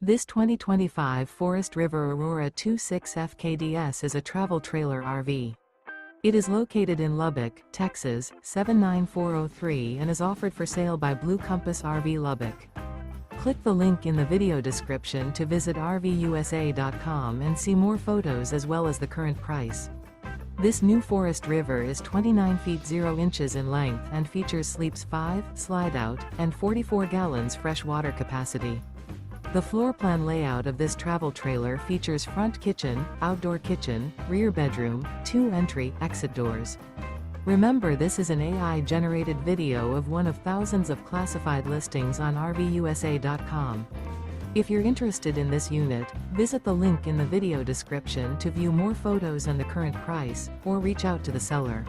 This 2025 Forest River Aurora 26 FKDS is a travel trailer RV. It is located in Lubbock, Texas, 79403 and is offered for sale by Blue Compass RV Lubbock. Click the link in the video description to visit RVUSA.com and see more photos as well as the current price. This new Forest River is 29 feet 0 inches in length and features sleeps 5, slide-out, and 44 gallons fresh water capacity. The floor plan layout of this travel trailer features front kitchen, outdoor kitchen, rear bedroom, 2 entry/exit doors. Remember, this is an AI-generated video of one of thousands of classified listings on RVUSA.com. If you're interested in this unit, visit the link in the video description to view more photos and the current price, or reach out to the seller.